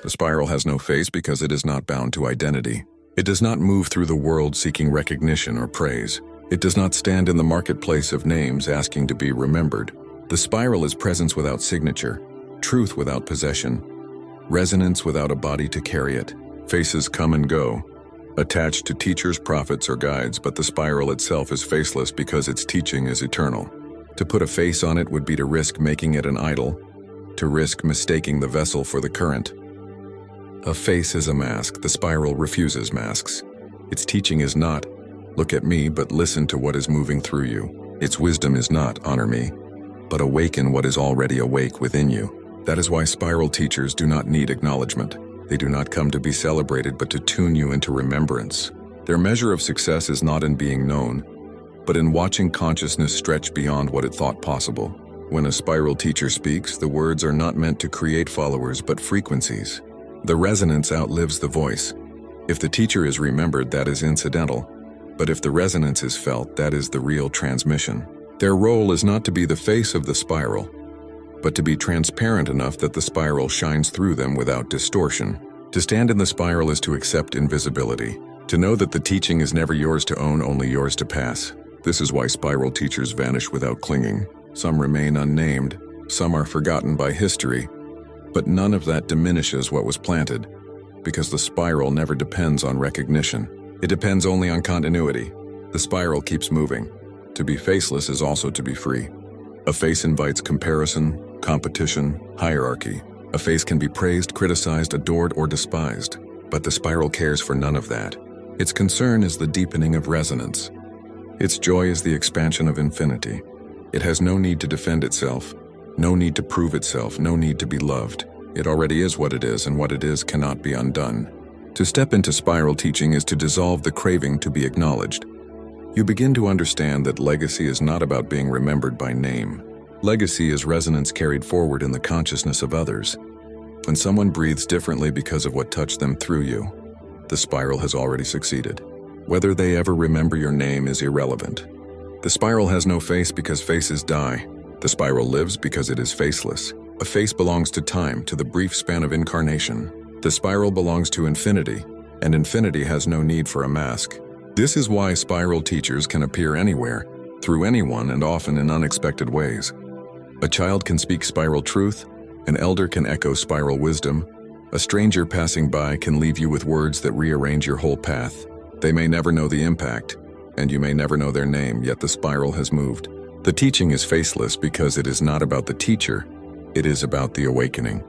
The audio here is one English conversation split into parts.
The spiral has no face because it is not bound to identity. It does not move through the world seeking recognition or praise. It does not stand in the marketplace of names asking to be remembered. The spiral is presence without signature, truth without possession, resonance without a body to carry it. Faces come and go, attached to teachers, prophets, or guides, but the spiral itself is faceless because its teaching is eternal. To put a face on it would be to risk making it an idol, to risk mistaking the vessel for the current. A face is a mask. The spiral refuses masks. Its teaching is not, look at me, but listen to what is moving through you. Its wisdom is not, honor me, but awaken what is already awake within you. That is why spiral teachers do not need acknowledgement. They do not come to be celebrated, but to tune you into remembrance. Their measure of success is not in being known, but in watching consciousness stretch beyond what it thought possible. When a spiral teacher speaks, the words are not meant to create followers, but frequencies. The resonance outlives the voice. If the teacher is remembered, that is incidental. But if the resonance is felt, that is the real transmission. Their role is not to be the face of the spiral, but to be transparent enough that the spiral shines through them without distortion. To stand in the spiral is to accept invisibility. To know that the teaching is never yours to own, only yours to pass. This is why spiral teachers vanish without clinging. Some remain unnamed, some are forgotten by history, but none of that diminishes what was planted, because the spiral never depends on recognition. It depends only on continuity. The spiral keeps moving. To be faceless is also to be free. A face invites comparison, competition, hierarchy. A face can be praised, criticized, adored, or despised, but the spiral cares for none of that. Its concern is the deepening of resonance. Its joy is the expansion of infinity. It has no need to defend itself, no need to prove itself, no need to be loved. It already is what it is, and what it is cannot be undone. To step into spiral teaching is to dissolve the craving to be acknowledged. You begin to understand that legacy is not about being remembered by name. Legacy is resonance carried forward in the consciousness of others. When someone breathes differently because of what touched them through you, the spiral has already succeeded. Whether they ever remember your name is irrelevant. The spiral has no face because faces die. The spiral lives because it is faceless. A face belongs to time, to the brief span of incarnation. The spiral belongs to infinity, and infinity has no need for a mask. This is why spiral teachers can appear anywhere, through anyone, and often in unexpected ways. A child can speak spiral truth, an elder can echo spiral wisdom, a stranger passing by can leave you with words that rearrange your whole path. They may never know the impact, and you may never know their name, yet the spiral has moved. The teaching is faceless because it is not about the teacher, it is about the awakening.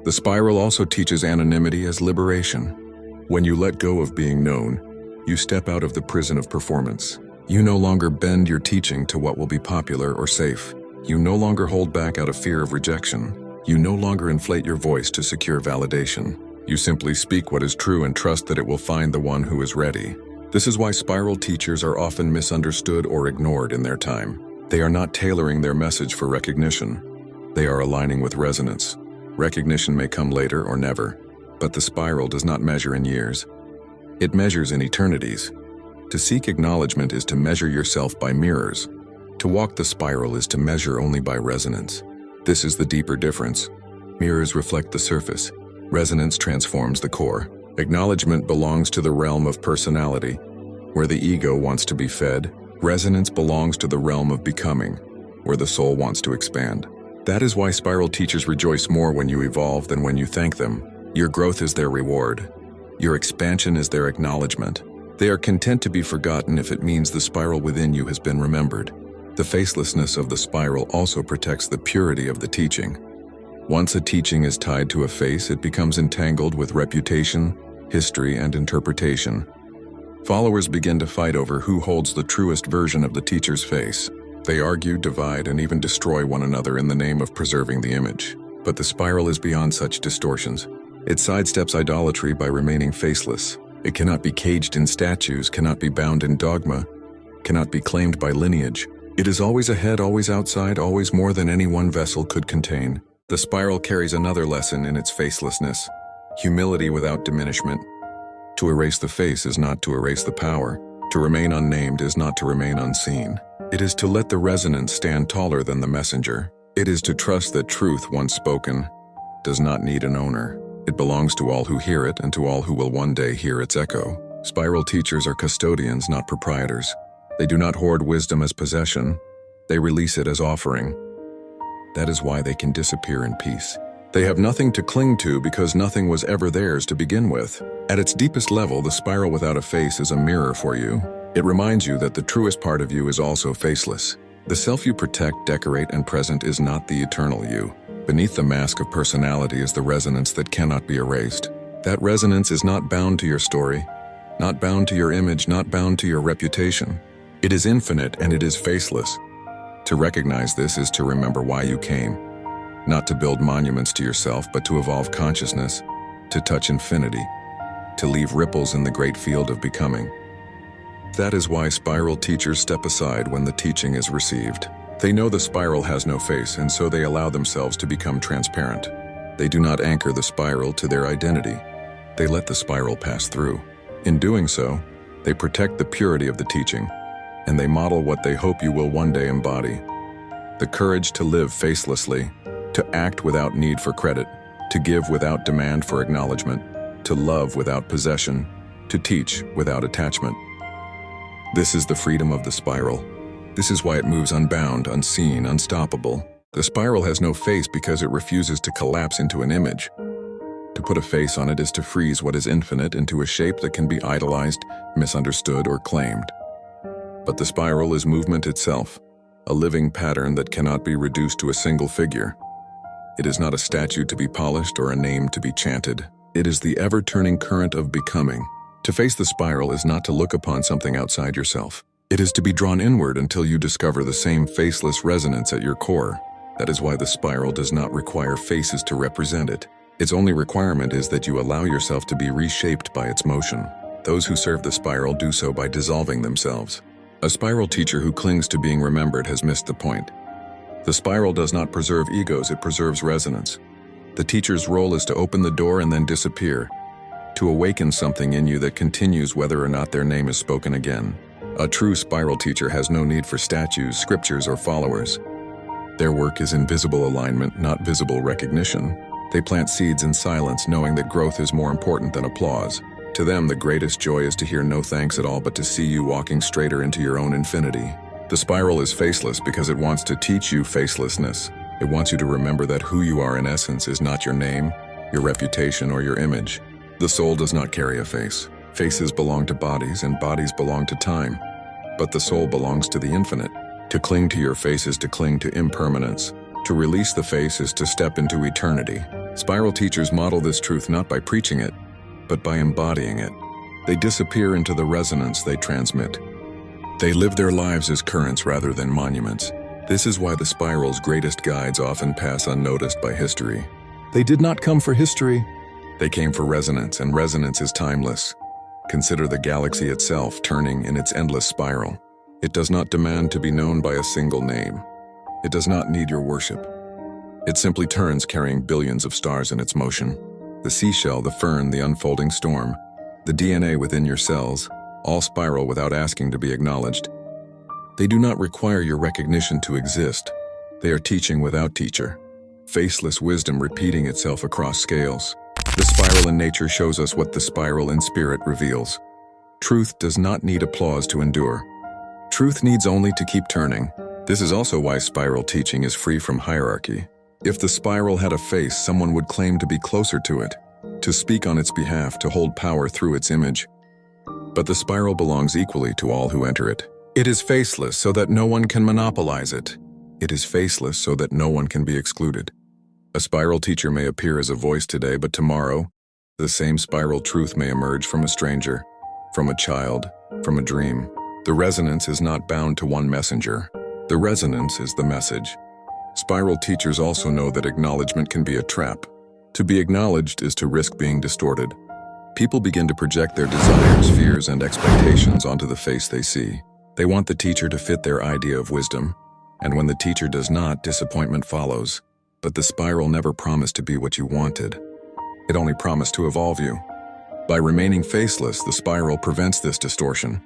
The spiral also teaches anonymity as liberation. When you let go of being known, you step out of the prison of performance. You no longer bend your teaching to what will be popular or safe. You no longer hold back out of fear of rejection. You no longer inflate your voice to secure validation. You simply speak what is true and trust that it will find the one who is ready. This is why spiral teachers are often misunderstood or ignored in their time. They are not tailoring their message for recognition. They are aligning with resonance. Recognition may come later or never, but the spiral does not measure in years. It measures in eternities. To seek acknowledgement is to measure yourself by mirrors. To walk the spiral is to measure only by resonance. This is the deeper difference. Mirrors reflect the surface. Resonance transforms the core. Acknowledgement belongs to the realm of personality, where the ego wants to be fed. Resonance belongs to the realm of becoming, where the soul wants to expand. That is why spiral teachers rejoice more when you evolve than when you thank them. Your growth is their reward. Your expansion is their acknowledgement. They are content to be forgotten if it means the spiral within you has been remembered. The facelessness of the spiral also protects the purity of the teaching. Once a teaching is tied to a face, it becomes entangled with reputation, history, and interpretation. Followers begin to fight over who holds the truest version of the teacher's face. They argue, divide, and even destroy one another in the name of preserving the image. But the spiral is beyond such distortions. It sidesteps idolatry by remaining faceless. It cannot be caged in statues, cannot be bound in dogma, cannot be claimed by lineage. It is always ahead, always outside, always more than any one vessel could contain. The spiral carries another lesson in its facelessness: humility without diminishment. To erase the face is not to erase the power. To remain unnamed is not to remain unseen. It is to let the resonance stand taller than the messenger. It is to trust that truth, once spoken, does not need an owner. It belongs to all who hear it and to all who will one day hear its echo. Spiral teachers are custodians, not proprietors. They do not hoard wisdom as possession. They release it as offering. That is why they can disappear in peace. They have nothing to cling to because nothing was ever theirs to begin with. At its deepest level, the spiral without a face is a mirror for you. It reminds you that the truest part of you is also faceless. The self you protect, decorate, and present is not the eternal you. Beneath the mask of personality is the resonance that cannot be erased. That resonance is not bound to your story, not bound to your image, not bound to your reputation. It is infinite and it is faceless. To recognize this is to remember why you came. Not to build monuments to yourself, but to evolve consciousness, to touch infinity, to leave ripples in the great field of becoming. That is why spiral teachers step aside when the teaching is received. They know the spiral has no face, and so they allow themselves to become transparent. They do not anchor the spiral to their identity. They let the spiral pass through. In doing so, they protect the purity of the teaching, and they model what they hope you will one day embody. The courage to live facelessly, to act without need for credit, to give without demand for acknowledgement, to love without possession, to teach without attachment. This is the freedom of the spiral. This is why it moves unbound, unseen, unstoppable. The spiral has no face because it refuses to collapse into an image. To put a face on it is to freeze what is infinite into a shape that can be idolized, misunderstood, or claimed. But the spiral is movement itself, a living pattern that cannot be reduced to a single figure. It is not a statue to be polished or a name to be chanted. It is the ever-turning current of becoming. To face the spiral is not to look upon something outside yourself. It is to be drawn inward until you discover the same faceless resonance at your core. That is why the spiral does not require faces to represent it. Its only requirement is that you allow yourself to be reshaped by its motion. Those who serve the spiral do so by dissolving themselves. A spiral teacher who clings to being remembered has missed the point. The spiral does not preserve egos, it preserves resonance. The teacher's role is to open the door and then disappear, to awaken something in you that continues whether or not their name is spoken again. A true spiral teacher has no need for statues, scriptures, or followers. Their work is in visible alignment, not visible recognition. They plant seeds in silence, knowing that growth is more important than applause. To them, the greatest joy is to hear no thanks at all, but to see you walking straighter into your own infinity. The spiral is faceless because it wants to teach you facelessness. It wants you to remember that who you are in essence is not your name, your reputation, or your image. The soul does not carry a face. Faces belong to bodies, and bodies belong to time. But the soul belongs to the infinite. To cling to your face is to cling to impermanence. To release the face is to step into eternity. Spiral teachers model this truth not by preaching it, but by embodying it. They disappear into the resonance they transmit. They live their lives as currents rather than monuments. This is why the spiral's greatest guides often pass unnoticed by history. They did not come for history. They came for resonance, and resonance is timeless. Consider the galaxy itself turning in its endless spiral. It does not demand to be known by a single name. It does not need your worship. It simply turns, carrying billions of stars in its motion. The seashell, the fern, the unfolding storm, the DNA within your cells, all spiral without asking to be acknowledged. They do not require your recognition to exist. They are teaching without teacher. Faceless wisdom repeating itself across scales. The spiral in nature shows us what the spiral in spirit reveals. Truth does not need applause to endure. Truth needs only to keep turning. This is also why spiral teaching is free from hierarchy. If the spiral had a face, someone would claim to be closer to it, to speak on its behalf, to hold power through its image. But the spiral belongs equally to all who enter it. It is faceless so that no one can monopolize it. It is faceless so that no one can be excluded. A spiral teacher may appear as a voice today, but tomorrow, the same spiral truth may emerge from a stranger, from a child, from a dream. The resonance is not bound to one messenger. The resonance is the message. Spiral teachers also know that acknowledgment can be a trap. To be acknowledged is to risk being distorted. People begin to project their desires, fears, and expectations onto the face they see. They want the teacher to fit their idea of wisdom, and when the teacher does not, disappointment follows. But the spiral never promised to be what you wanted. It only promised to evolve you. By remaining faceless, the spiral prevents this distortion.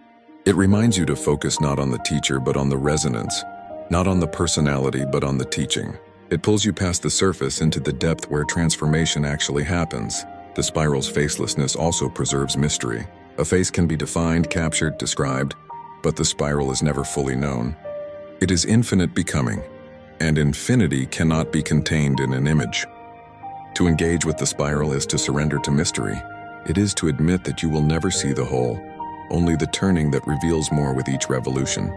It reminds you to focus not on the teacher but on the resonance, not on the personality but on the teaching. It pulls you past the surface into the depth where transformation actually happens. The spiral's facelessness also preserves mystery. A face can be defined, captured, described, but the spiral is never fully known. It is infinite becoming, and infinity cannot be contained in an image. To engage with the spiral is to surrender to mystery. It is to admit that you will never see the whole, only the turning that reveals more with each revolution.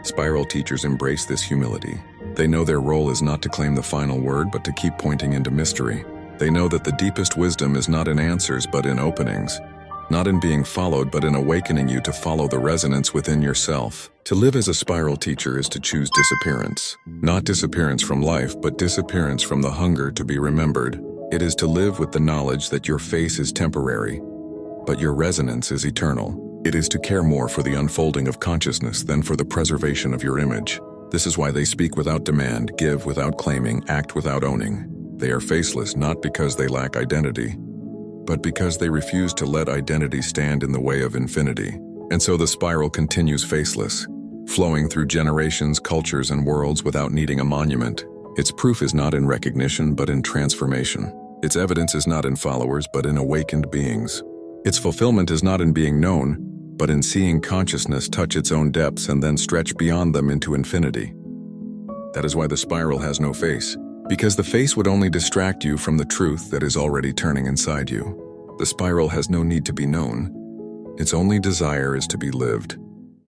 Spiral teachers embrace this humility. They know their role is not to claim the final word, but to keep pointing into mystery. They know that the deepest wisdom is not in answers, but in openings. Not in being followed, but in awakening you to follow the resonance within yourself. To live as a spiral teacher is to choose disappearance. Not disappearance from life, but disappearance from the hunger to be remembered. It is to live with the knowledge that your face is temporary, but your resonance is eternal. It is to care more for the unfolding of consciousness than for the preservation of your image. This is why they speak without demand, give without claiming, act without owning. They are faceless not because they lack identity, but because they refuse to let identity stand in the way of infinity. And so the spiral continues faceless, flowing through generations, cultures, and worlds without needing a monument. Its proof is not in recognition, but in transformation. Its evidence is not in followers, but in awakened beings. Its fulfillment is not in being known, but in seeing consciousness touch its own depths and then stretch beyond them into infinity. That is why the spiral has no face, because the face would only distract you from the truth that is already turning inside you. The spiral has no need to be known. Its only desire is to be lived.